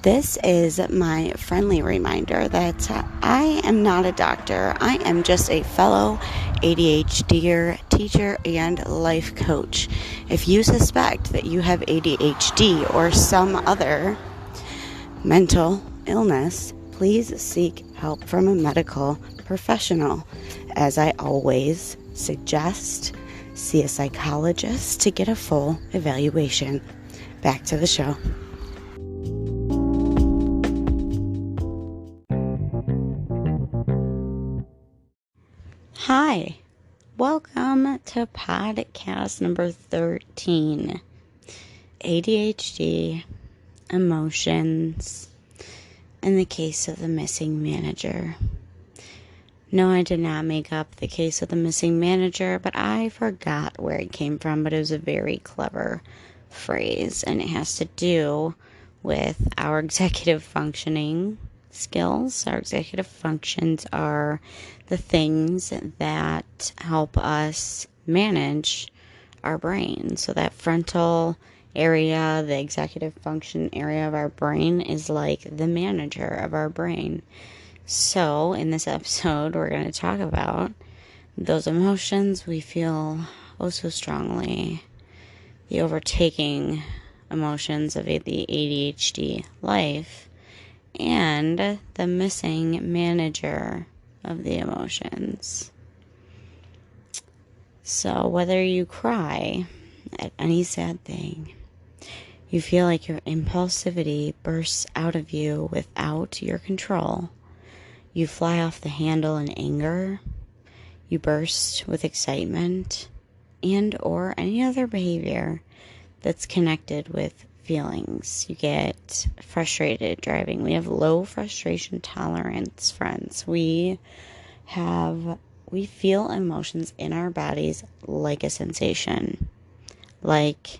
This is my friendly reminder that I am not a doctor. I am just a fellow ADHDer, teacher, and life coach. If you suspect that you have ADHD or some other mental illness, please seek help from a medical professional. As I always suggest, see a psychologist to get a full evaluation. Back to the show. Hi, welcome to podcast number 13, ADHD, emotions, and the case of the missing manager. No, I did not make up the case of the missing manager, but I forgot where it came from, but it was a very clever phrase, and it has to do with our executive functioning skills. Our executive functions are the things that help us manage our brain. So that frontal area, the executive function area of our brain, is like the manager of our brain. So in this episode, we're going to talk about those emotions we feel oh so strongly, the overtaking emotions of the ADHD life, and the missing manager of the emotions. So whether you cry at any sad thing, you feel like your impulsivity bursts out of you without your control, you fly off the handle in anger, you burst with excitement, and or any other behavior that's connected with feelings. You get frustrated driving. We have low frustration tolerance, friends. We feel emotions in our bodies like a sensation. Like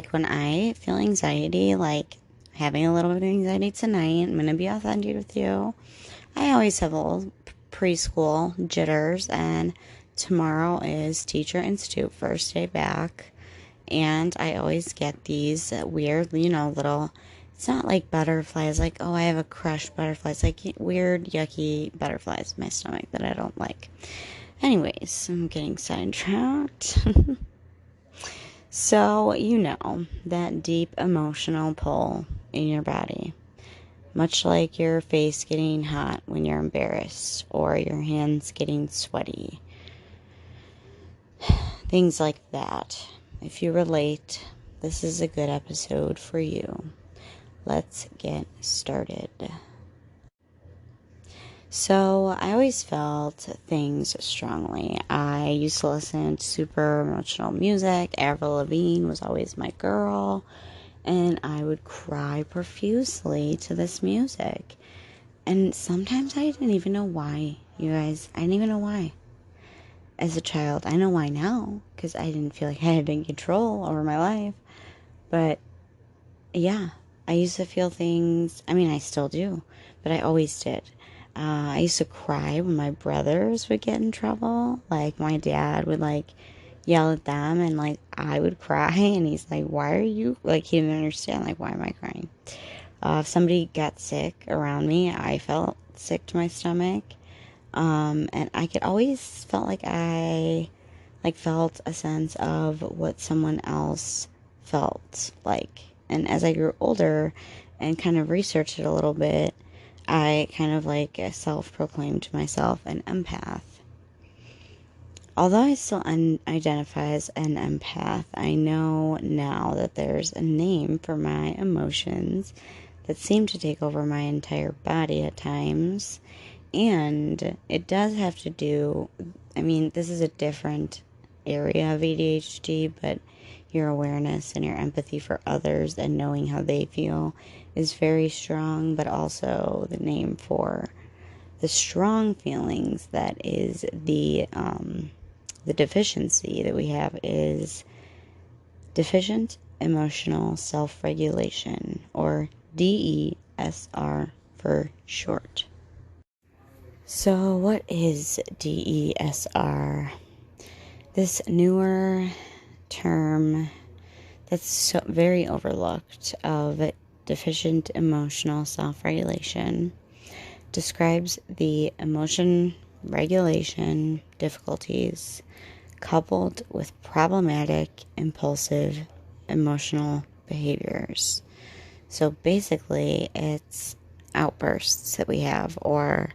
when I feel anxiety, like having a little bit of anxiety tonight, I'm going to be authentic with you. I always have a little preschool jitters, and tomorrow is Teacher Institute, first day back. And I always get these weird, little, it's not like butterflies, like, oh, I have a crushed butterfly. It's like weird, yucky butterflies in my stomach that I don't like. Anyways, I'm getting sidetracked. So, that deep emotional pull in your body. Much like your face getting hot when you're embarrassed, or your hands getting sweaty. Things like that. If you relate, this is a good episode for you. Let's get started. So, I always felt things strongly. I used to listen to super emotional music. Avril Lavigne was always my girl. And I would cry profusely to this music. And sometimes I didn't even know why, you guys. I didn't even know why. As a child, I know why now, because I didn't feel like I had any control over my life. But yeah, I used to feel things. I mean, I still do, but I always did. I used to cry when my brothers would get in trouble. Like, my dad would yell at them, and I would cry, and he's like, why are you, he didn't understand, why am I crying? If somebody got sick around me, I felt sick to my stomach. And I could always felt like I felt a sense of what someone else felt like. And as I grew older and kind of researched it a little bit, I kind of self-proclaimed myself an empath. Although I still identify as an empath, I know now that there's a name for my emotions that seem to take over my entire body at times. And it does have to do, this is a different area of ADHD, but your awareness and your empathy for others and knowing how they feel is very strong, but also the name for the strong feelings that is the deficiency that we have is deficient emotional self-regulation, or DESR for short. So what is DESR? This newer term that's so very overlooked of deficient emotional self-regulation, describes the emotion regulation difficulties coupled with problematic, impulsive, emotional behaviors. So basically, it's outbursts that we have, or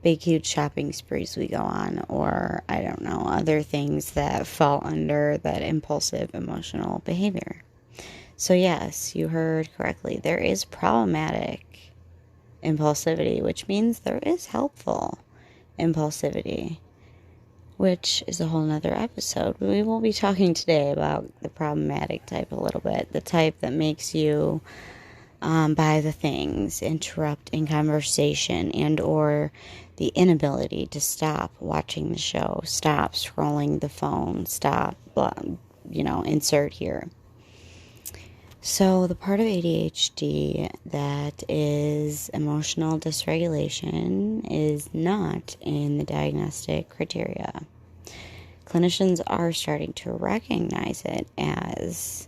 big, huge shopping sprees we go on, or I don't know, other things that fall under that impulsive emotional behavior. So, yes, you heard correctly. There is problematic impulsivity, which means there is helpful impulsivity, which is a whole nother episode. We will be talking today about the problematic type a little bit, the type that makes you buy the things, interrupt in conversation, and or the inability to stop watching the show, stop scrolling the phone, stop, insert here. So the part of ADHD that is emotional dysregulation is not in the diagnostic criteria. Clinicians are starting to recognize it as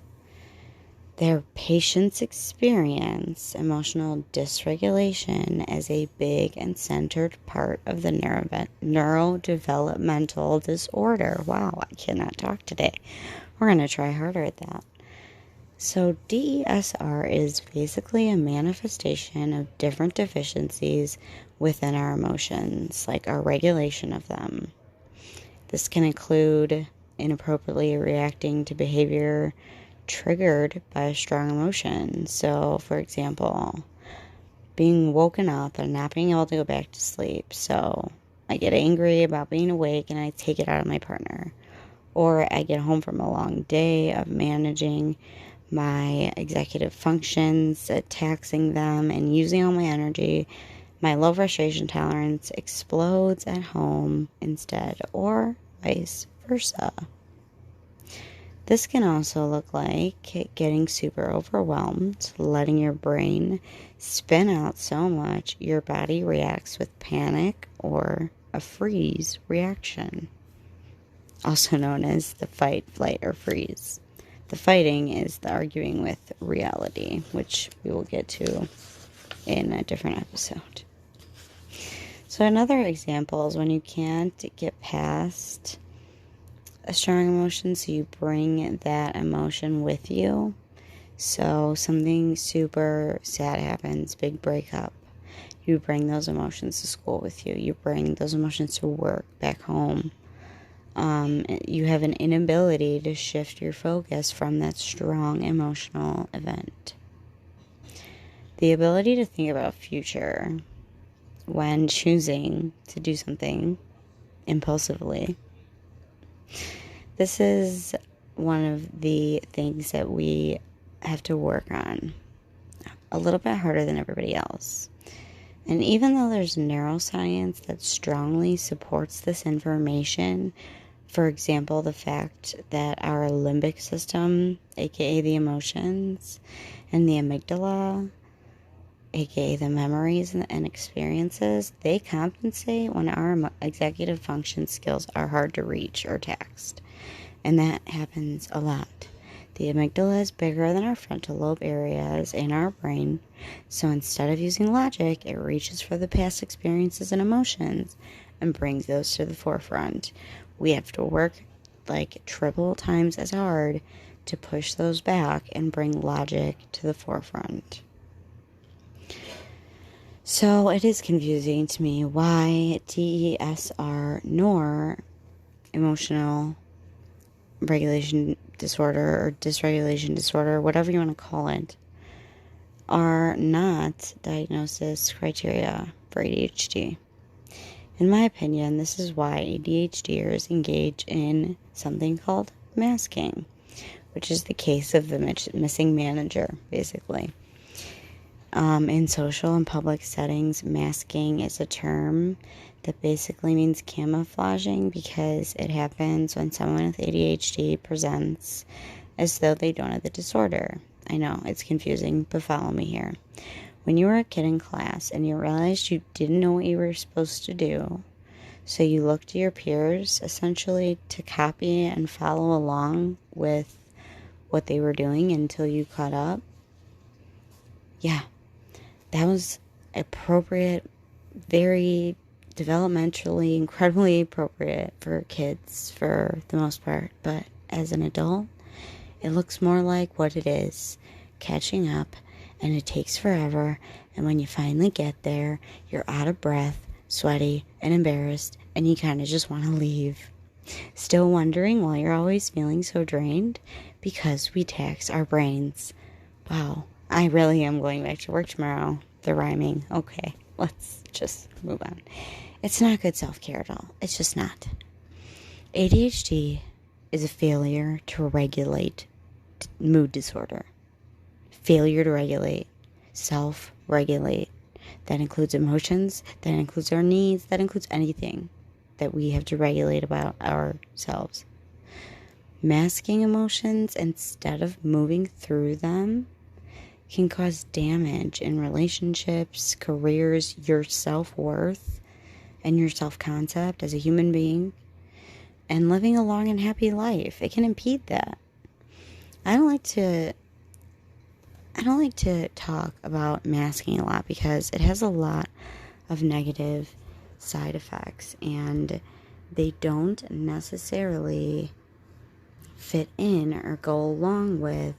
their patients experience emotional dysregulation as a big and centered part of the neurodevelopmental disorder. Wow, I cannot talk today. We're going to try harder at that. So DESR is basically a manifestation of different deficiencies within our emotions, like our regulation of them. This can include inappropriately reacting to behavior triggered by a strong emotion. So, for example, being woken up and not being able to go back to sleep. So, I get angry about being awake and I take it out on my partner. Or I get home from a long day of managing my executive functions, taxing them, and using all my energy. My low frustration tolerance explodes at home instead, or vice versa. This can also look like getting super overwhelmed, letting your brain spin out so much your body reacts with panic or a freeze reaction, also known as the fight, flight, or freeze. The fighting is the arguing with reality, which we will get to in a different episode. So another example is when you can't get past a strong emotion, so you bring that emotion with you. So something super sad happens, big breakup. You bring those emotions to school with you. You bring those emotions to work, back home. You have an inability to shift your focus from that strong emotional event. The ability to think about future when choosing to do something impulsively. This is one of the things that we have to work on a little bit harder than everybody else. And even though there's neuroscience that strongly supports this information, for example, the fact that our limbic system, aka the emotions, and the amygdala, aka the memories and experiences, they compensate when our executive function skills are hard to reach or taxed. And that happens a lot. The amygdala is bigger than our frontal lobe areas in our brain, so instead of using logic, it reaches for the past experiences and emotions and brings those to the forefront. We have to work like triple times as hard to push those back and bring logic to the forefront. So it is confusing to me why DESR nor emotional regulation disorder or dysregulation disorder, whatever you want to call it, are not diagnosis criteria for ADHD. In my opinion, this is why ADHDers engage in something called masking, which is the case of the missing manager, basically. In social and public settings, masking is a term that basically means camouflaging because it happens when someone with ADHD presents as though they don't have the disorder. I know, it's confusing, but follow me here. When you were a kid in class and you realized you didn't know what you were supposed to do, so you looked to your peers essentially to copy and follow along with what they were doing until you caught up, yeah, that was appropriate, very developmentally, incredibly appropriate for kids for the most part. But as an adult, it looks more like what it is, catching up, and it takes forever. And when you finally get there, you're out of breath, sweaty, and embarrassed, and you kind of just want to leave. Still wondering why you're always feeling so drained? Because we tax our brains. Wow, I really am going back to work tomorrow. They're rhyming. Okay, let's just move on. It's not good self-care at all. It's just not. ADHD is a failure to regulate mood disorder. Failure to regulate, self-regulate. That includes emotions, that includes our needs, that includes anything that we have to regulate about ourselves. Masking emotions instead of moving through them can cause damage in relationships, careers, your self-worth, and your self-concept as a human being, and living a long and happy life. It can impede that. I don't like to talk about masking a lot because it has a lot of negative side effects, and they don't necessarily fit in or go along with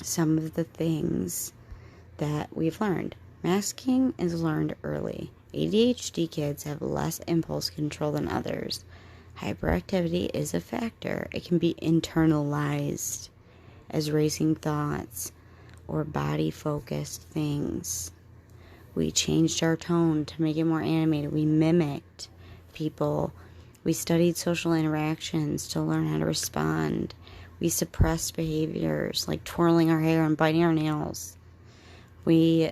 some of the things that we've learned. Masking is learned early. ADHD kids have less impulse control than others. Hyperactivity is a factor. It can be internalized as racing thoughts or body-focused things. We changed our tone to make it more animated. We mimicked people. We studied social interactions to learn how to respond. We suppressed behaviors like twirling our hair and biting our nails. We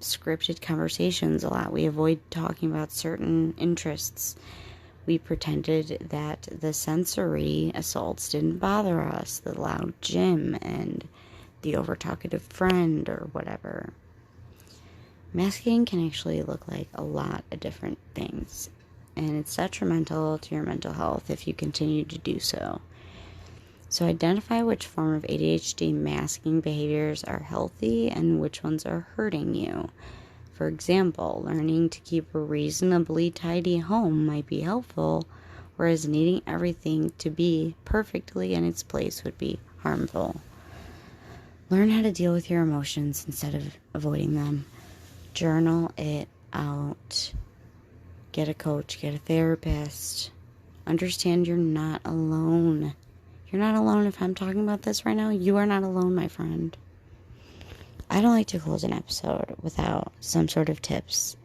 scripted conversations a lot. We avoid talking about certain interests. We pretended that the sensory assaults didn't bother us, the loud gym and the over-talkative friend or whatever. Masking can actually look like a lot of different things, and it's detrimental to your mental health if you continue to do so. So identify which form of ADHD masking behaviors are healthy and which ones are hurting you. For example, learning to keep a reasonably tidy home might be helpful, whereas needing everything to be perfectly in its place would be harmful. Learn how to deal with your emotions instead of avoiding them. Journal it out. Get a coach, get a therapist. Understand you're not alone. You're not alone. If I'm talking about this right now, you are not alone, my friend. I don't like to close an episode without some sort of tips.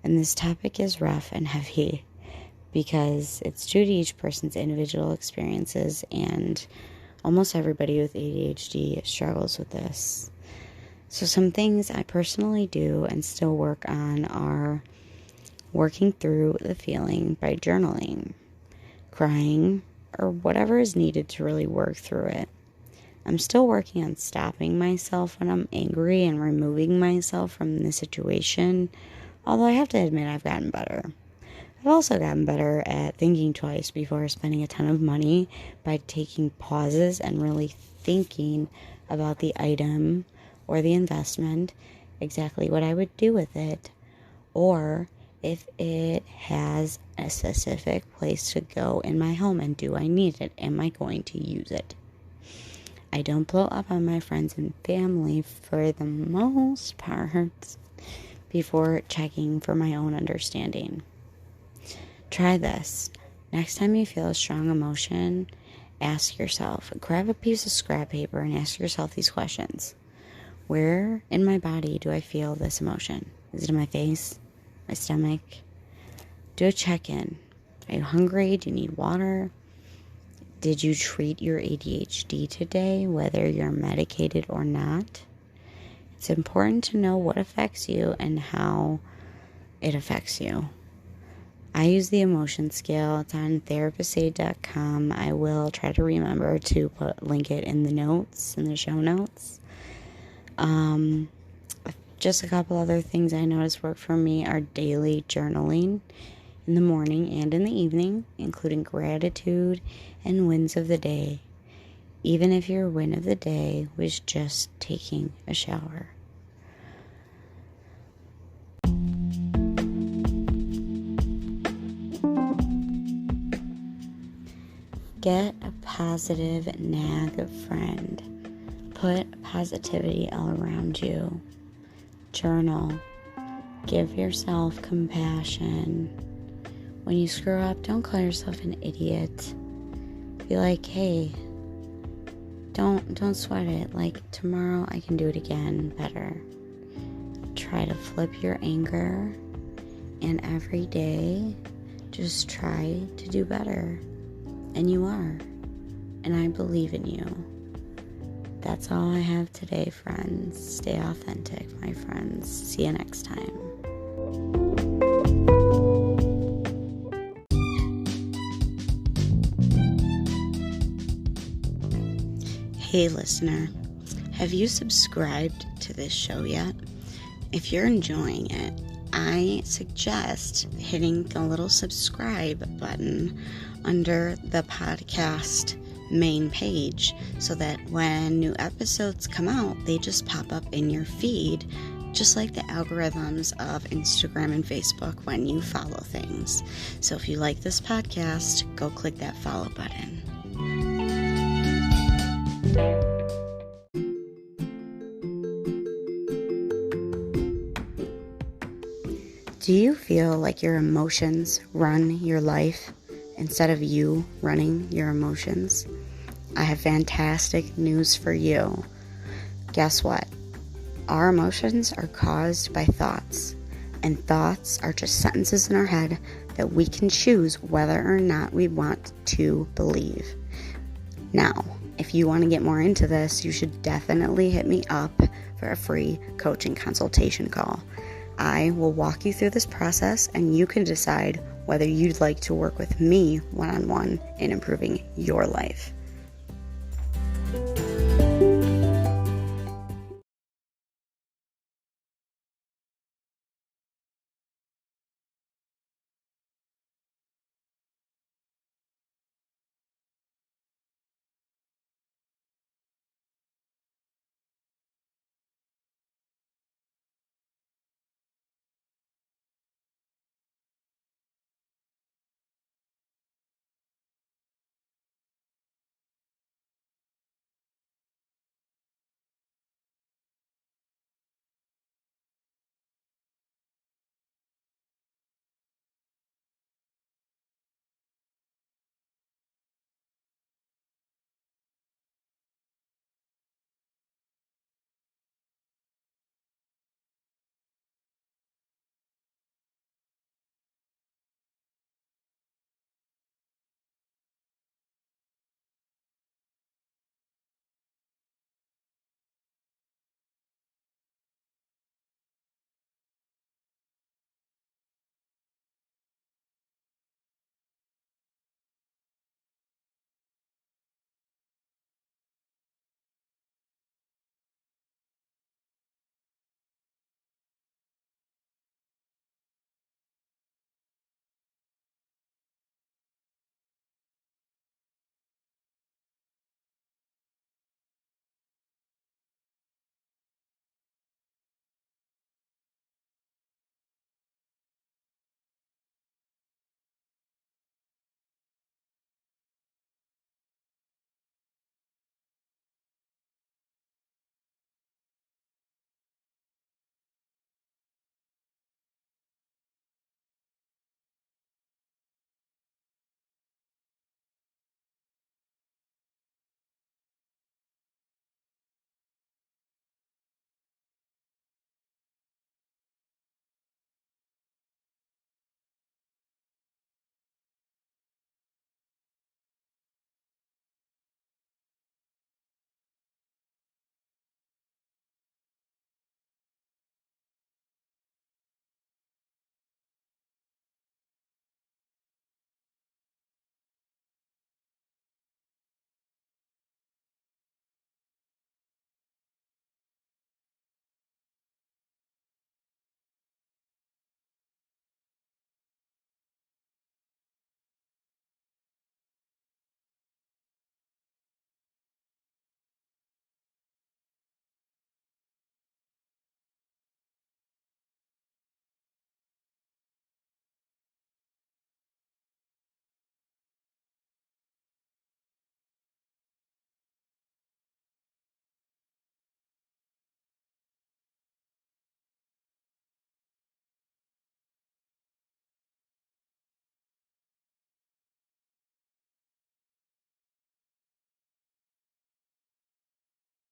And this topic is rough and heavy because it's due to each person's individual experiences, and almost everybody with ADHD struggles with this. So some things I personally do and still work on are working through the feeling by journaling, crying, or whatever is needed to really work through it. I'm still working on stopping myself when I'm angry and removing myself from the situation, although I have to admit I've gotten better. I've also gotten better at thinking twice before spending a ton of money by taking pauses and really thinking about the item or the investment, exactly what I would do with it, or if it has a specific place to go in my home and do I need it? Am I going to use it? I don't blow up on my friends and family for the most part before checking for my own understanding. Try this. Next time you feel a strong emotion, ask yourself, grab a piece of scrap paper and ask yourself these questions. Where in my body do I feel this emotion? Is it in my face? My stomach? Do a check-in. Are you hungry? Do you need water? Did you treat your ADHD today, whether you're medicated or not? It's important to know what affects you and how it affects you. I use the emotion scale. It's on therapistaid.com. I will try to remember to link it in the notes, in the show notes. Just a couple other things I noticed work for me are daily journaling in the morning and in the evening, including gratitude and wins of the day, even if your win of the day was just taking a shower. Get a positive nag friend. Put positivity all around you. Journal. Give yourself compassion. When you screw up, don't call yourself an idiot. Be like, hey, don't sweat it. Like, tomorrow I can do it again better. Try to flip your anger, and every day just try to do better. And you are. And I believe in you. That's all I have today, friends. Stay authentic, my friends. See you next time. Hey listener, have you subscribed to this show yet? If you're enjoying it, I suggest hitting the little subscribe button under the podcast main page so that when new episodes come out, they just pop up in your feed, just like the algorithms of Instagram and Facebook when you follow things. So if you like this podcast, go click that follow button. Do you feel like your emotions run your life instead of you running your emotions? I have fantastic news for you. Guess what? Our emotions are caused by thoughts, and thoughts are just sentences in our head that we can choose whether or not we want to believe. Now, if you want to get more into this, you should definitely hit me up for a free coaching consultation call. I will walk you through this process, and you can decide whether you'd like to work with me one-on-one in improving your life.